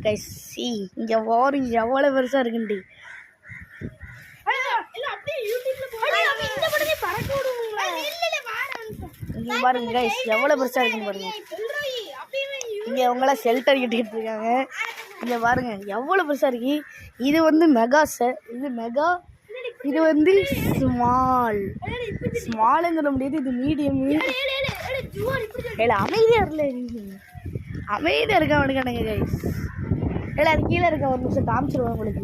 Guys இங்க வாருங்க எவ்வளவு பெருசா இருக்குண்டி. இங்க பாருங்க கைஸ் எவ்வளவு பெருசா இருக்குன்னு பாருங்க. இங்க அவங்கள ஷெல்டர் கட்டிட்டு இருக்காங்க. இங்க பாருங்க எவ்வளவு பெருசா இருக்கு. இது வந்து மெகா சார், இது மெகா, இது வந்து ஸ்மால்னு சொல்ல முடியாது, இது மீடியம். அமைதியா இருல, அமைதியா இருக்க அவனுக்கானுங்க கைஸ். அது கீழே இருக்க ஒரு நிமிஷம் காமிச்சிருவாங்க உங்களுக்கு.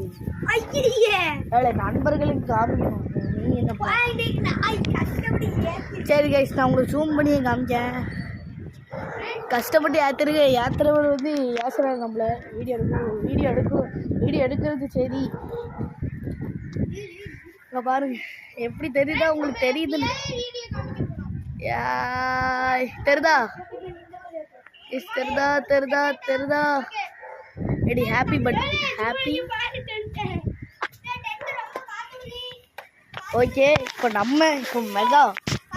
நண்பர்களுக்கு காமிக்கணும். நீ என்ன சரி கைஸ், நான் உங்களுக்கு ஜூம் பண்ணி காமிச்சேன். கஷ்டப்பட்டு யாத்திரவர் வந்து ஏசுறாங்க நம்மள. வீடியோ எடுக்கிறது சரி. இங்க பாருங்க எப்படி தெரியுதா உங்களுக்கு? தெரியுது தெரியுதா? தெரியுதா? Ready? Happy birthday. Happy. Okay, இப்போ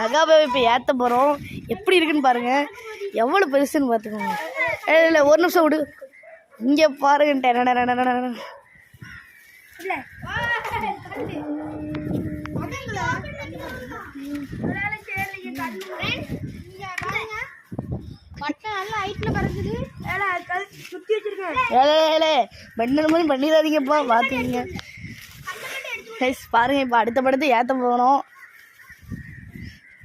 மெகாவை இப்போ ஏற்ற போகிறோம். எப்படி இருக்குன்னு பாருங்க, எவ்வளோ பெருசுன்னு பார்த்துக்கோங்க. இல்லை ஒரு நிமிஷம் விடு, இங்கே பாருங்க. பண்ணிடாதீங்கப்பா, பார்த்துக்கீங்க பாருங்க. இப்போ அடுத்த படத்தை ஏற்ற போகணும்.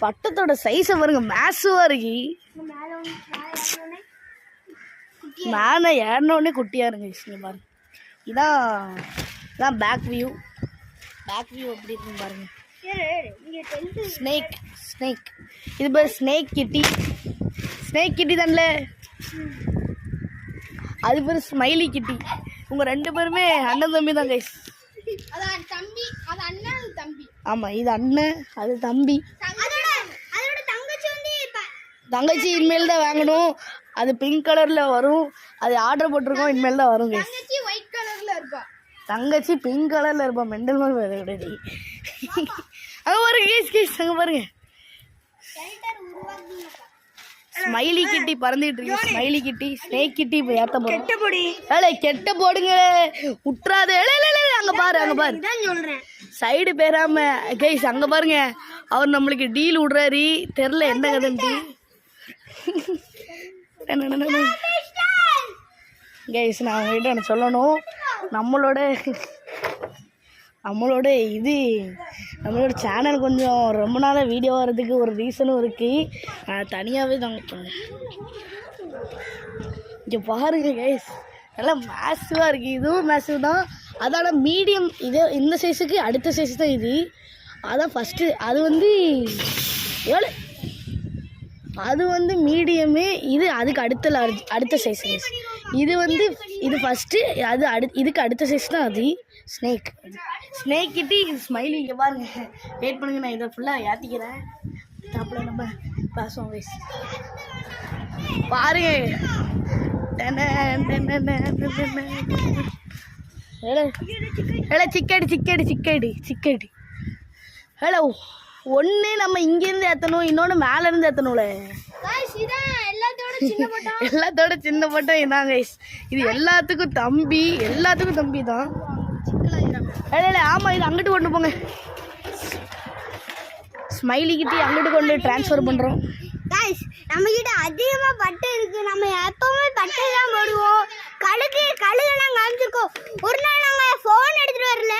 பட்டத்தோட சைஸை பாருங்க, மேசுவா இருக்கு. மேலே ஏறினோடனே குட்டியாக இருங்க. பாருங்க, இதான் பேக் வியூ. எப்படி இருக்குன்னு பாருங்க. ஸ்னேக் இது பேர் ஸ்னேக் கிட்டி தானே. அது பேர் ஸ்மைலி கிட்டி. உங்க ரெண்டு பேருமே அண்ணன் தம்பி தான் கைஸ். ஆமா, இது அண்ணன், அது தம்பி. தங்கச்சி இனிமேல் தான் வாங்கணும். அது பிங்க் கலர்ல வரும். அது ஆர்டர் போட்டிருக்கோம், இனிமேல் தான் வரும் கைஸ். தங்கச்சி பிங்க் கலர்ல இருப்பா. மெண்டல் மாதிரி கிடையாது. அங்க பாருங்க கேஸ் அங்க பாருங்க. ஸ்மைலி கிட்டி பறந்துட்டு இருக்கு. ஸ்மைலி கிட்டி, ஸ்னேக் கிட்டி இப்போ ஏத்த போறோம். கெட்ட போடுங்க, உட்றாது. அங்க பாரு சைடு பேராம கைஸ். அங்க பாருங்க, அவர் நம்மளுக்கு டீல் விடுறாரு. தெரியல என்ன கதன்ட்டு கைஸ். நான் அவங்ககிட்ட ஒன்று சொல்லணும். நம்மளோட சேனல் கொஞ்சம் ரொம்ப நாளாக வீடியோ வர்றதுக்கு ஒரு ரீசனும் இருக்குது. தனியாகவே தாங்க. இங்கே பாருங்க கைஸ், நல்லா மேசிவாக இருக்குது. இதுவும் மேசிவ் தான். அதோட மீடியம் இந்த சைஸுக்கு அடுத்த சைஸ் தான் இது. அதான் ஃபஸ்ட்டு. அது வந்து மீடியமு. இது அதுக்கு அடுத்த சைஸ். இது ஃபஸ்ட்டு. இதுக்கு அடுத்த சைஸ் தான் அது. ஸ்னேக் கிட்டி, ஸ்மைலி. இங்கே பாருங்க, வெயிட் பண்ணுங்க, நான் இதை ஃபுல்லாக ஏற்றிக்கிறேன். அப்புறம் நம்ம பேசுவோம் கைஸ். பாருங்க சிக்கடி. ஹலோ, ஒன்று நம்ம இங்கேருந்து ஏற்றணும், இன்னொன்று மேலேருந்து ஏற்றணும்ல. எல்லாத்தோட சின்ன பட்டம் இதான் கைஸ். இது எல்லாத்துக்கும் தம்பி தான். ஆமாம், இது அங்கிட்டு கொண்டு போங்க. ஸ்மைலி கிட்டி அங்கிட்டு கொண்டு ட்ரான்ஸ்ஃபர் பண்ணுறோம். நம்ம கிட்ட அதிகமாக பட்டை இருக்கு. நம்ம எப்பவுமே பட்டை தான் போடுவோம். கழுகு நாங்கள் காமிச்சிருக்கோம். ஒரு நாள் நாங்கள் ஃபோன் எடுத்துகிட்டு வரல,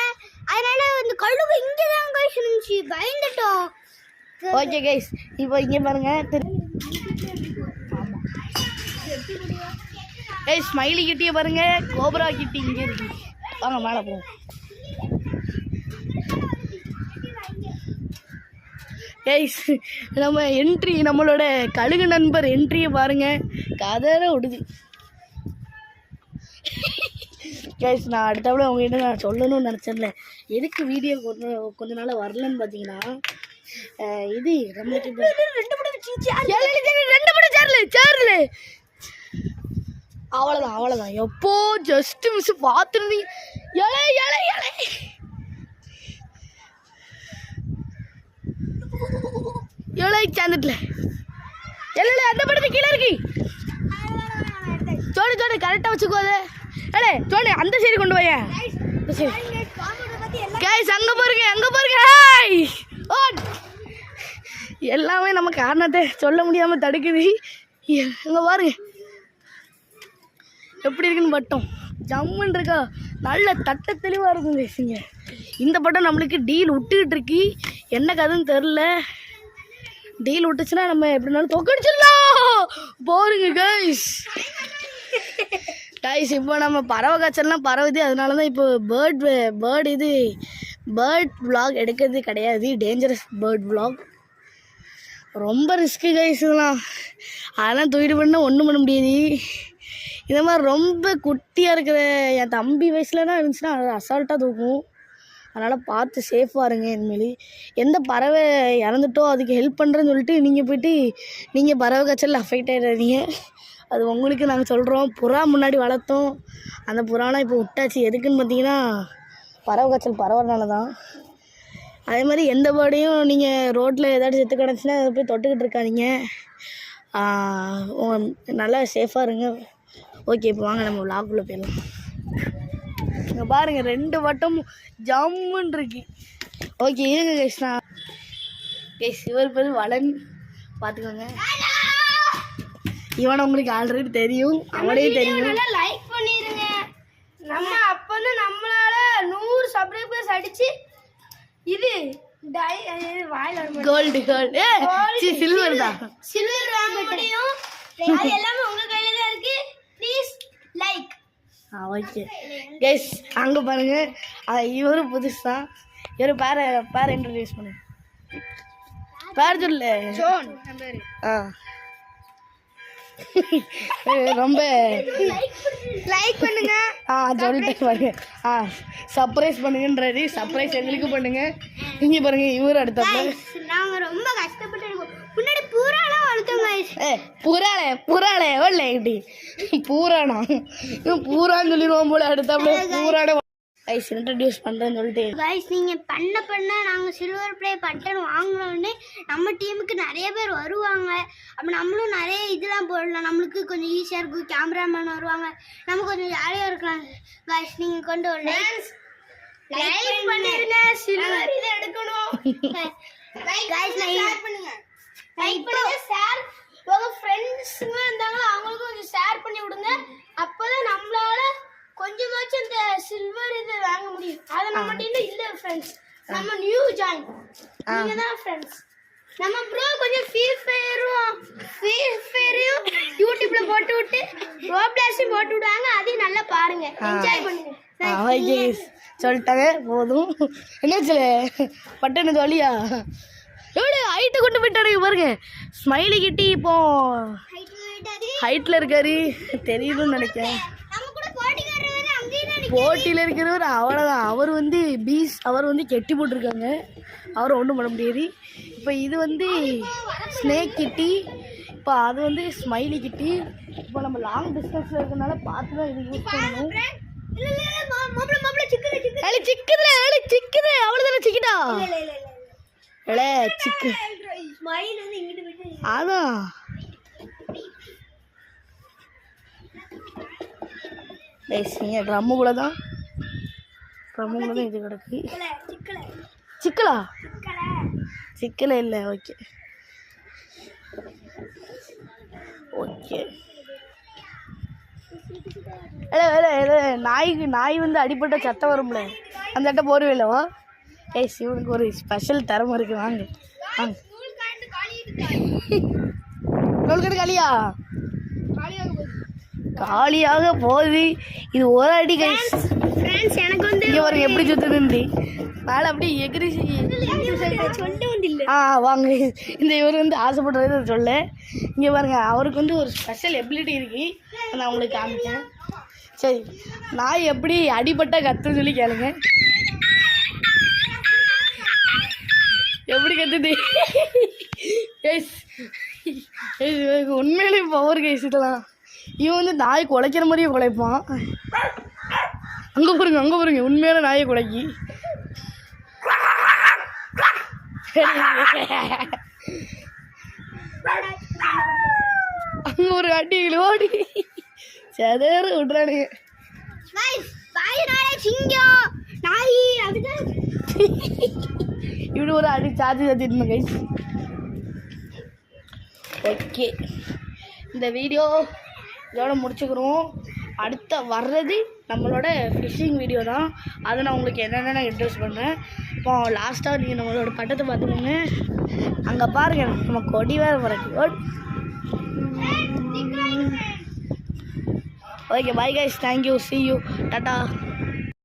அதனால இந்த கழுகு இங்கே தான் கைஸ் இருந்துச்சு. பயந்துட்டோம். ஓகே கைஸ், இப்போ இங்கே பாருங்க. ஸ்மைலி கிட்டியை பாருங்க. கோப்ரா கிட்டி இங்கே இருக்கு. வாங்க மேலே போவோம். கைஸ், நம்ம என்ட்ரி, நம்மளோட கழுகு நண்பர் என்ட்ரியை பாருங்க. கதற விடுது கைஸ். நான் அடுத்தவளை உங்ககிட்ட நான் சொல்லணும்னு நினச்சேன்ல, எதுக்கு வீடியோ கொஞ்ச நாள் வரலன்னு பார்த்தீங்கன்னா, இது நம்மளுக்கு அவ்வளோதான். எப்போ ஜஸ்ட் மிஸ் பார்த்துருந்தீங்க. சேர்ந்துட்டல அந்த படத்து கீழே இருக்கு. சோடு கரெக்டாக வச்சுக்கோ. ஏலே சோனே அந்த சைடு கொண்டு போய் இந்த சைடு கைஸ் அங்கே பாருங்க ஹாய் ஓட் எல்லாமே நம்ம காரணத்தை சொல்ல முடியாமல் தடுக்குது அங்கே பாருங்க எப்படி இருக்குன்னு பட்டம் ஜம்முன்னு இருக்கா நல்ல தட்ட தெளிவாக இருக்கும் கைஸுங்க இந்த பட்டம் நம்மளுக்கு டீல் விட்டுக்கிட்டு இருக்கு என்ன கதைன்னு தெரில டீல் விட்டுச்சுன்னா நம்ம எப்படினாலும் தொக்கடிச்சிடலாம் போருங்க கைஸ் இப்போ நம்ம பறவை காய்ச்சல்லாம் பரவுது அதனால தான் இப்போ பேர்ட் vlog எடுக்கிறது கிடையாது டேஞ்சரஸ் பேர்ட் vlog ரொம்ப ரிஸ்க்கு கைஸ் இதெல்லாம் அதெல்லாம் தூக்கிட்டு பண்ணால் ஒன்றும் பண்ண முடியாது இந்த மாதிரி ரொம்ப குட்டியாக இருக்கிற என் தம்பி வயசுலலாம் இருந்துச்சுன்னா அது அசால்ட்டாக தூக்கும் அதனால் பார்த்து சேஃபாக இருங்க இனிமேல் எந்த பறவை இறந்துட்டோ அதுக்கு ஹெல்ப் பண்ணுறேன்னு சொல்லிட்டு நீங்கள் போய்ட்டு நீங்கள் பறவை காய்ச்சல் அஃபெக்ட் ஆகிடாதீங்க அது உங்களுக்கு நாங்கள் சொல்கிறோம் புறா முன்னாடி வளர்த்தோம் அந்த புறாலாம் இப்போ விட்டாச்சு எதுக்குன்னு பார்த்தீங்கன்னா பறவை காய்ச்சல் பரவறனால தான் அதே மாதிரி எந்த பேர்டையும் நீங்கள் ரோட்டில் ஏதாச்சும் செத்து கிடச்சுன்னா அதை போய் தொட்டுக்கிட்டு இருக்காதீங்க நல்லா சேஃபாக இருங்க ஓகே இப்போ வாங்க நம்ம விளாக்குள்ளே போயிடலாம் இங்கே பாருங்கள் 2 வட்டமும் ஜம்முன்னு இருக்கு ஓகே இருங்க கைஸ் நான் கைஸ் இவர் பேர் வளன் பார்த்துக்கோங்க இவனை உங்களுக்கு ஆல்ரெடி தெரியும் அவனே தெரியும் லைக் பண்ணிருங்க நம்ம அப்ப வந்து நம்மளால 100 சப்ஸ்கிரைபர்ஸ் அடிச்சு இது கோல்டு சில்வர் தான் சில்வர் வாங்க முடியும் அது எல்லாமே உங்க கையில தான் இருக்கு ப்ளீஸ் லைக் ஓகே கைஸ் அங்கே பாருங்க இவரும் புதுசு தான் இவர் பேரை இன்ட்ரடியூஸ் பண்ணு பேர் சொல்லு ஜோன் ரொம்ப லைக் பண்ணுங்க சொல்லிட்டு பாருங்க சர்ப்ரைஸ் பண்ணுங்கன்றாரு சர்ப்ரைஸ் எங்களுக்கு பண்ணுங்க இங்க பாருங்க இவர் அடுத்தப்ப நாங்க ரொம்ப கஷ்டப்பட்டு இருக்கோம் முன்னாடி பூராலாம் வளர்த்தோம் புறாளே ஓடல இப்படி பூரானா பூரான்னு சொல்லிடுவோம் போல அடுத்தப்ப பூராட கைஸ் இன்ட்ரடியூஸ் பண்ணுறேன்னு சொல்லிட்டு கைஸ் நீங்கள் பண்ண நாங்கள் சில்வர் ப்ளே பட்டன் வாங்கினோடனே நம்ம டீமுக்கு நிறைய பேர் வருவாங்க அப்போ நம்மளும் நிறைய இதெல்லாம் போடலாம் நம்மளுக்கு கொஞ்சம் ஈஸியாக இருக்கும் கேமராமேன் வருவாங்க நம்ம கொஞ்சம் ஜாலியாக இருக்கலாம் கைஸ் நீங்கள் கொண்டு வரல லைக் பண்ணிருங்க சில்வர் இதை எடுக்கணும் கைஸ் லைக் பண்ணுங்க ஷேர் உங்க ஃப்ரெண்ட்ஸுங்க இருந்தாங்களோ அவங்களுக்கும் கொஞ்சம் ஷேர் பண்ணி விடுங்க அப்போதான் நம்மளால கொஞ்சமாச்சும் இந்த சில்வர் இது வாங்க முடியும் அது நம்ம டீம்ல இல்ல ஃப்ரெண்ட்ஸ் நம்ம நியூ ஜாயின் நீங்க தான் ஃப்ரெண்ட்ஸ் நம்ம ப்ரோ கொஞ்சம் ஃப்ரீ ஃபயரும் யூடியூப்ல போட்டு விட்டு ரோப்ளாஸும் போட்டு விடுவாங்க அதையும் நல்லா பாருங்க என்ஜாய் பண்ணுங்க சொல்லிட்டாங்க போதும் என்ன சொல்ல பட்டன்னு சொல்லியா எவ்வளோ ஹைட்டை கொண்டு போயிட்டாரு பாருங்க ஸ்மைலி கிட்டி இப்போ ஹைட்டில் இருக்காரு தெரியுதுன்னு நினைக்கிறேன் போட்டியில் இருக்கிறவர் அவ்வளோதான் அவர் வந்து கெட்டி போட்டிருக்காங்க அவரை ஒன்றும் பண்ண முடியாது இப்போ இது வந்து ஸ்னேக் கிட்டி இப்போ அது வந்து ஸ்மைலி கிட்டி இப்போ நம்ம லாங் டிஸ்டன்ஸில் இருக்கிறனால பார்த்து தான் இது யூஸ் பண்ணணும் சிக்குது அவ்வளோதானே சிக்கிட்டா சிக்கு அதான் ட்ரம்முக்குள்ள தான் இது கிடக்கு சிக்கலை இல்லை ஓகே நாய் வந்து அடிப்பட்ட சத்தம் வரும்ல அந்த அட்டை போர்வேலவா இவனுக்கு ஒரு ஸ்பெஷல் திறமை இருக்கு வாங்க காலியாக போகுது இது ஒரு அடி ஃப்ரெண்ட்ஸ் எனக்கு வந்து இங்கே பாருங்க எப்படி சுற்றுதுன்னு மேலே அப்படியே எகிரி வாங்க இந்த இவர் வந்து ஆசைப்படுறது சொல்ல இங்கே பாருங்க அவருக்கு வந்து ஒரு ஸ்பெஷல் எபிலிட்டி இருக்கு நான் உங்களுக்கு காமிச்சேன் சரி நாய் எப்படி அடிபட்ட கத்துன்னு சொல்லி கேளுங்க எப்படி கத்துது உண்மையிலே பவர் கைஸ் இதெல்லாம் இவன் வந்து நாய் குலைக்கிற மாதிரியே குலைப்பான் அங்கே பாருங்க உண்மையான நாயை குலைக்கி அங்கே ஒரு அடி ஓடி சதேற விட்றானுங்க கைஸ் பாய்னாலே சிங்கம் நாய் அப்படிதான் இப்படி ஒரு அடி சார்ஜ் ஏற்றிருந்தோம் கைஸ். ஓகே, இந்த வீடியோ இதோட முடிச்சுக்கிறோம். அடுத்த வர்றது நம்மளோட ஃபிஷ்ஷிங் வீடியோ தான். அதை நான் உங்களுக்கு என்னென்ன இன்ட்ரெஸ்ட் பண்ணுறேன். இப்போ லாஸ்ட்டாக நீங்கள் நம்மளோட பட்டத்தை பார்த்துக்கோங்க. அங்கே பாருங்கள், நம்ம கொடி வேறு வரக்கு. Okay, bye guys, thank you, see you, tata.